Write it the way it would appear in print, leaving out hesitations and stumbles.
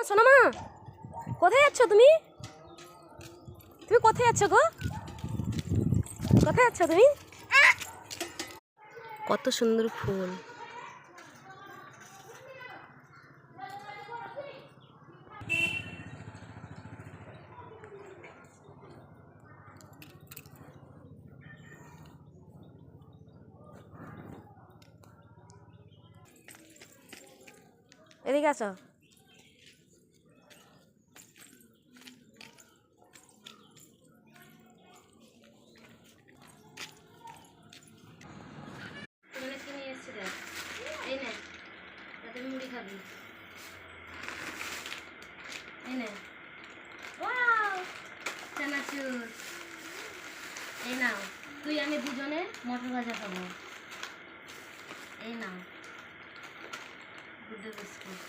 সোনা মা, কোথায় যাচ্ছ তুমি? তুমি কোথায় যাচ্ছ গো? কোথায় যাচ্ছ তুমি? কত সুন্দর ফুল। এদিকে আছো। মুড়ি খাবি, চানাচুর। এই নাও, তুই আমি দুজনে মটর ভাজা খাবো। এই নাও গুড বিস্কুট।